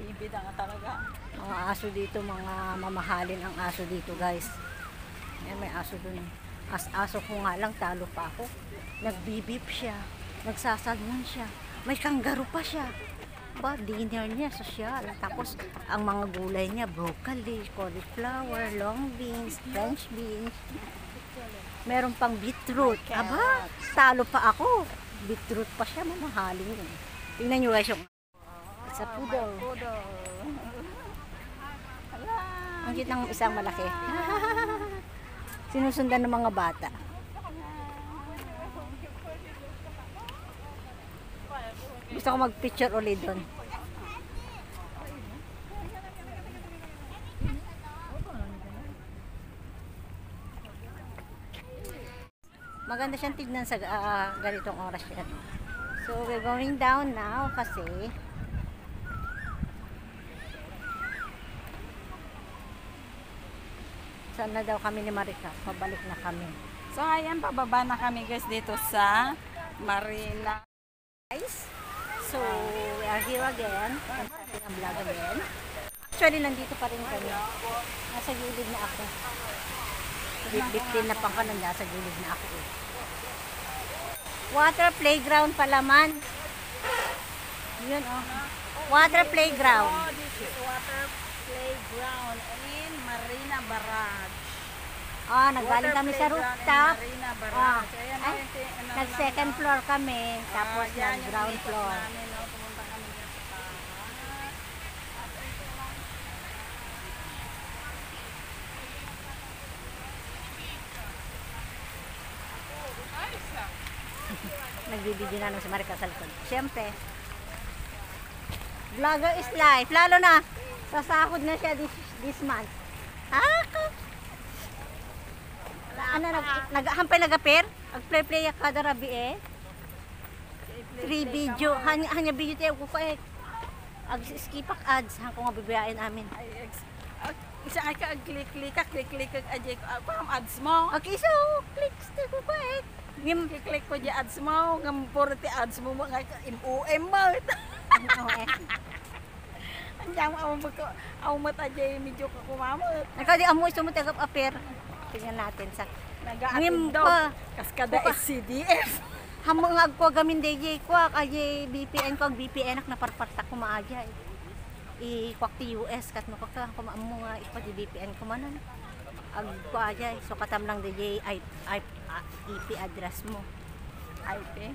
Bibida nga talaga. Mga aso dito, mga mamahalin ang aso dito guys. Ayan, may aso dun. Aso ko nga lang, talo pa ako. Nagbibip siya, nagsasalmon siya, may kangaroo pa siya. Ba, dinner niya, sosyal. Tapos, ang mga gulay niya, broccoli, cauliflower, long beans, French beans. Meron pang beetroot. Aba, talo pa ako. Beetroot pa siya, mamahalin yun. Tingnan nyo guys yung sa poodle. Ang cute ng isang malaki. Sinusundan ng mga bata. Gusto ko mag-picture ulit doon. Maganda siyang tignan sa ganitong oras yan. So, we're going down now kasi saan na daw kami ni Marika? Pabalik na kami. So ayan, pababa na kami guys dito sa Marina. Guys, so we are here again. Natin ang vlog again. Actually, nandito pa rin kami. Nasa gilid na ako. Bip-bip na pang kanan, nasa gilid na ako. Water playground pala man. Yun oh. Water playground. Oh, this is water playground in Marina Barrage. Ah, naggaling kami sa rooftop. Marina Ah, Barrage. Ayan, ay, nag second floor kami, tapos nag ground floor. Pumunta kami dyan sa taas. Nagbibideo na si Marika sa likod. Siyempre, vlogger is life. Lalo na, sasahod na siya this month. Ako! Ano, naghampay nag-appear? Ag-play ka kada rabi eh. 3 video. Hanya video tayo ko eh. Ag-skipak ads. Hang ko nga bibiyain amin. Isa ay ka click ajay ko ang ads mo. Okay, so, clicks na ko pa eh. Click ko di ads mo, ngam porti ads mo mga MOM mo. Andiyan ang mata ajay medyo ka kumamot. Ikaw di amoy sumutagap appear. Tingnan natin sa Nag-aatin daw. Kaskada SCDF. Hamong agko gamin DJ ko kay VPN ko, VPN ak naparparta ko maaja. I kwak ti US kat no ka ko maammo nga ipa di VPN ko manan. Ag ko aja so katam lang DJ IP address mo. IP.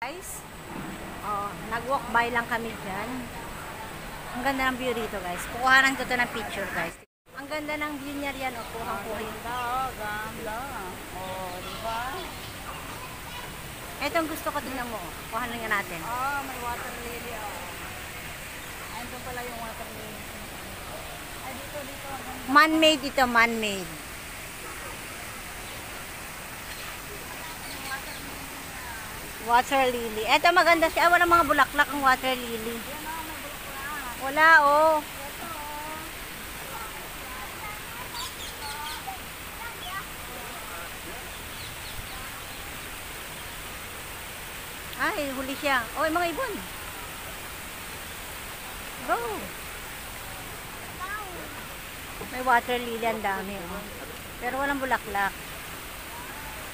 Guys, nag-walk by lang kami dyan. Ang ganda ng view rito guys. Kukuhanan ko to ng picture guys. Ang ganda ng view niya riyan. Kuhang-kuha yun. Ganda. Oh, di ba? Etong gusto ko din mo. Kuhanan nga natin. Oh, may water lily. Ayun doon pala yung water lily. Ay, dito. Man-made ito, man-made. Water lily. Eto maganda siya. Wala mga bulaklak ang water lily. Wala oh. Ay, huli siya. Oh, mga ibon. Go. May water lily ang dami oh. Pero walang bulaklak.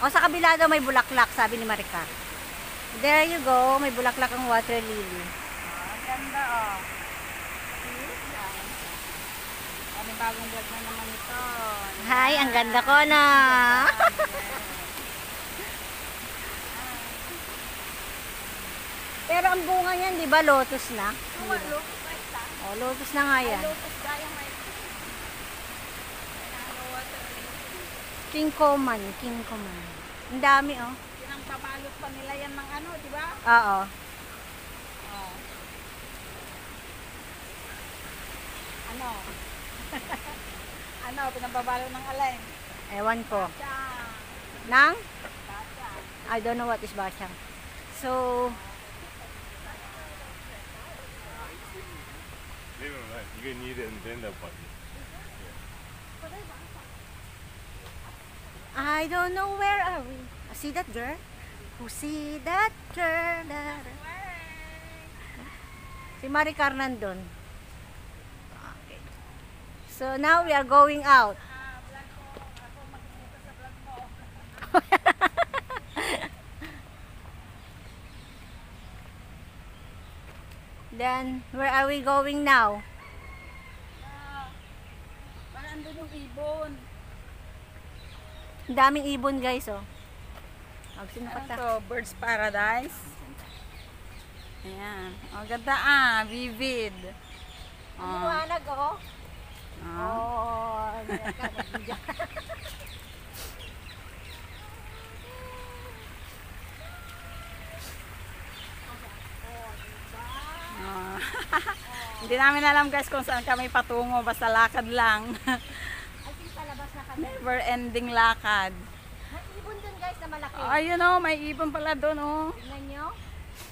O sa kabila daw may bulaklak, sabi ni Marika. There you go, may bulaklak ang water lily. Ganda oh. May bagong vlog na naman ito. Hi, ang ganda ko na. Pero ang bunga niyan, di ba, lotus na? Oh, lotus na nga yan. King Coman. Ang dami, oh. Pinangpabalot pa nila yan ng ano, di ba? Oo. Oh. Ano? Ano, pinambabalot ng alay? Ewan ko. Siya. Nang? I don't know what is basyang. So, 이건 일은 된다고 봐. I don't know where are we. See that girl? Who see that girl? Si Maricar nandun. Okay. So now we are going out. Then, where are we going now? Parang andun yung ibon. Ang daming ibon guys, oh. Sino Ano ka to? Birds Paradise. Ayan. Oh, ganda vivid. Ang liwanag, oh. Ah. Oh, nag-video. Ah. Hindi namin alam guys kung saan kami patungo. Basta lakad lang. I think palabas na kami. Never ending lakad. May ibon dun guys na malaki. Ayun oh, may ibon pala doon oh. Tingnan nyo.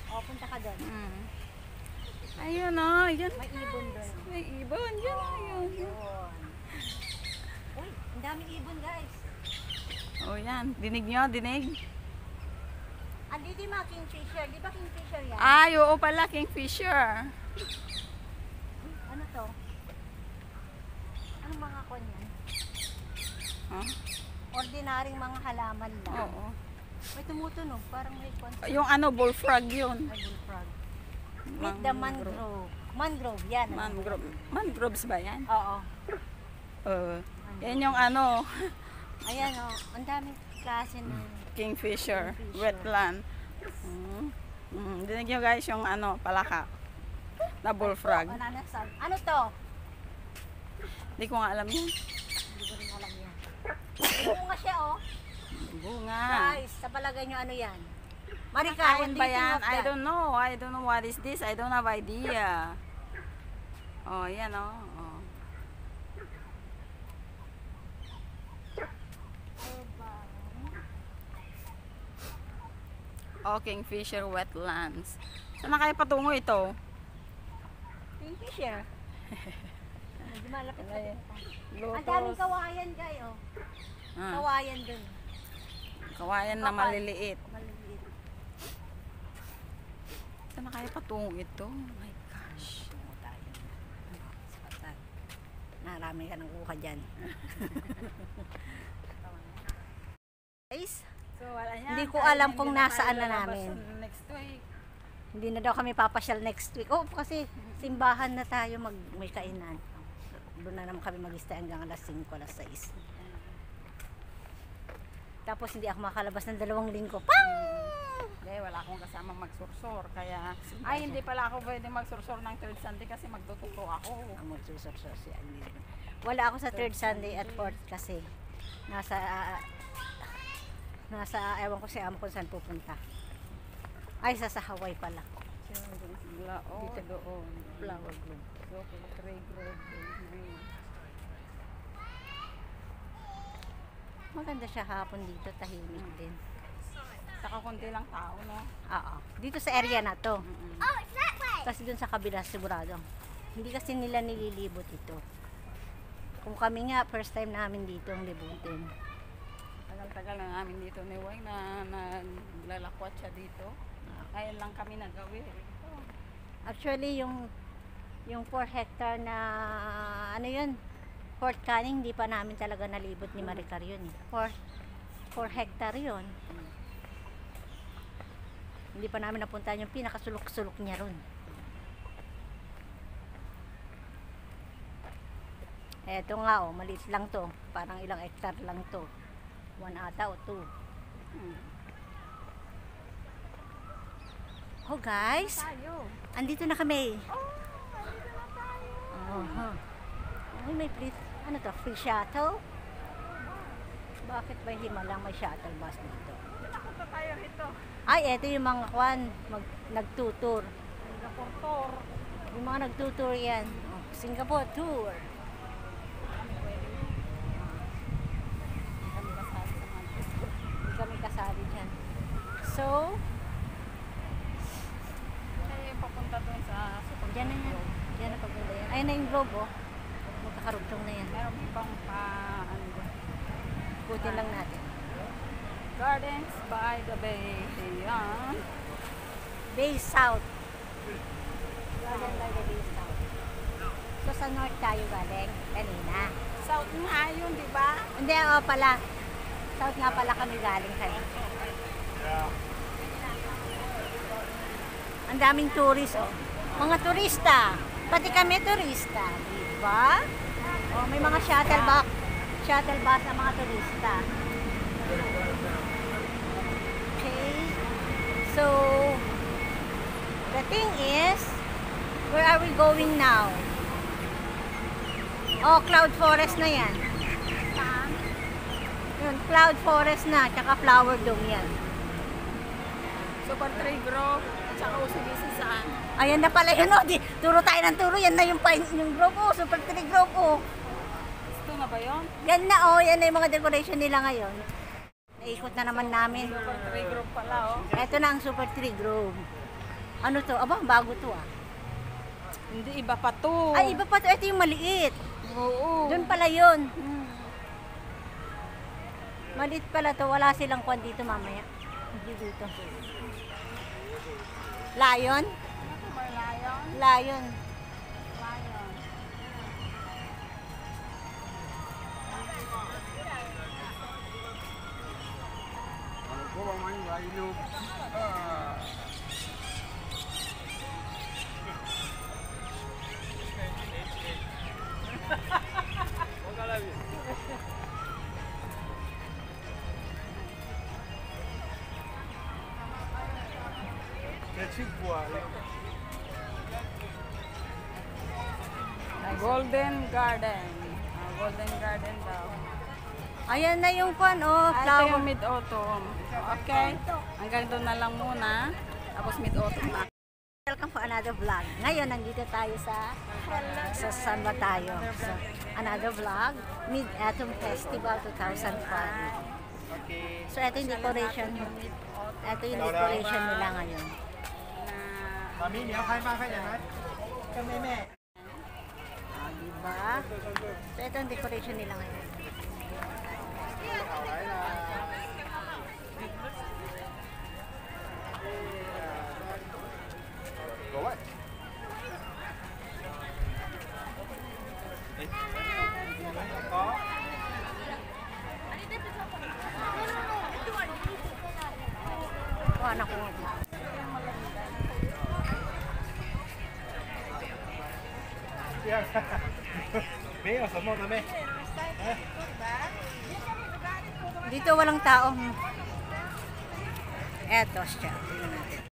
Oh, punta ka dun. Mm. Ayun oh, yan. May ibon dun. May ibon, yan oh, yun. Yun. Uy, ang daming ibon guys. Oh yan, dinig nyo, dinig. Andito yung mga kingfisher. Di ba kingfisher yan? Ay, oo pala, kingfisher. Ano to? Anong mga kon yan? Huh? Ordinaryong mga halaman lang. Oo. May tumutunog. Parang may kon. Yung ano, bullfrog yun. Ay, bullfrog. Meet the mangrove. Mangrove, yan. Mangroves ba yan? Oo. Yan yung ano, Ayan o. Ang daming klase ng kingfisher, Kingfisher. wetland. Dinig nyo guys yung ano, palaka. Na bullfrog. Ananasan. Ano to? Hindi ko nga alam yun. Hindi ko rin alam yan. Bunga siya oh. Bunga. Guys, sa palagay nyo ano yan? Maricar, Kain what do ba you think yan? of I that? don't know. I don't know what is this. I don't have idea. Oh, yan oh. Oh. Oh, kingfisher wetlands. Saan na kayo patungo ito? Kingfisher. Hindi malapit na Ayan. dito. Ang daming kawayan guys oh. Ah, Kawayan dun. kawayan na Kapal. maliliit. Maliliit. Saan na kayo patungo ito? Oh my gosh. Tungo tayo. Sa patag. Narami ka ng kuha dyan. Guys, So, wala yan. Hindi ko Kahit alam hindi kung na nasaan tayo na lalabas namin. Next week. hindi na daw kami papasyal next week. Oh, kasi simbahan na tayo may kainan. Doon na naman kami mag-stay hanggang alas 5, alas 6. Tapos hindi ako makalabas ng 2 linggo. Pang! Hindi, wala akong kasama magsursor. Kaya, ay hindi pala ako pwede magsursor ng third Sunday kasi magtuturo ako. Ang magsusursur siya. Wala ako sa 3rd Sunday at 4th kasi nasa ewan ko si amo kung saan pupunta. Ay, sa Hawaii pala. Oh, dito doon. Flower bloom. So, Trey Grove. Maganda siya hapon dito, tahimik din. Saka konti lang tao, no? Oo. Dito sa area na to. Kasi dun sa kabila sigurado. Hindi kasi nila nililibot ito. Kung kami nga, first time namin dito ang libutin. Tagal-tagal na namin dito ni Wang na naglalakwat siya dito. Ngayon lang kami nagawin. Actually, yung 4 hectare na, ano yun, Fort Canning, hindi pa namin talaga nalibot ni Maricar yun. 4 hectare yun. Hindi pa namin napuntahan yung pinakasulok-sulok niya ron. Eto nga oh, maliit lang to. Parang ilang hectare lang to. 1 ata o 2. Oh guys, Tayo. andito na kami. Nandito na tayo. Ay, may ano to, free shuttle? Bakit ba hindi malang may shuttle bus dito? Nakunta tayo rito. Ay, eto yung mga kwan, nagtutour. Singapore tour. Yung mga nagtutour yan. Oh, Singapore tour. Hindi kami kasali dyan. So, Kaya papunta doon sa dyan na yan. Dyan na pagpunta yan. Ayun na yung globe, oh. Magkakarugtong na yan. Meron pang ano dyan. Buti lang natin. Gardens by the Bay. Ayan. Bay South. Garden by the Bay South. So sa north tayo galing kanina. South nga yun, di ba? Hindi, pala. South nga pala kami galing kayo. Ang daming tourist, oh. Mga turista. Pati kami turista. Diba? Oh, may mga shuttle bus na mga turista. Okay. So, the thing is, where are we going now? Oh, Cloud Forest na yan. Saan? Yun, Cloud Forest na, tsaka Flower Dome yan. Super Tree Grove, at saka Usibisi saan? Ayan na pala yun, oh. Turo tayo ng turo. Yan na yung grove, oh. Super Tree Grove, oh. Ito na ba yun? Yan na, oh. Yan na yung mga decoration nila ngayon. Naikot na naman namin. Super Tree Grove pala, oh. Ito na ang Super Tree Grove. Ano to? Aba, bago to, ah. Hindi, iba pa to. Ay, iba pa to. Ito yung maliit. Oo. Doon pala yun. Maliit pala to. Wala silang kwan dito mamaya. Hindi dito. Lion? May lion? Lion. Lion. Golden Garden. Golden Garden daw. Ayan na yung kwan, oh. Ito Flower. yung mid-autumn. Okay? Hanggang doon na lang muna. Tapos mid-autumn na. Welcome for another vlog. Ngayon, nandito tayo sa saan ba tayo? So, another vlog, Mid-Autumn Festival 2005. So, ito yung decoration. Ito yung decoration nila ngayon. Mami, niyo kay ma kay yan. Kami me. Diba? So, ito yung decoration nila ngayon. Go what? Oh, anak ko. May sa mo kami. Dito walang tao. Eto siya. Tingnan natin.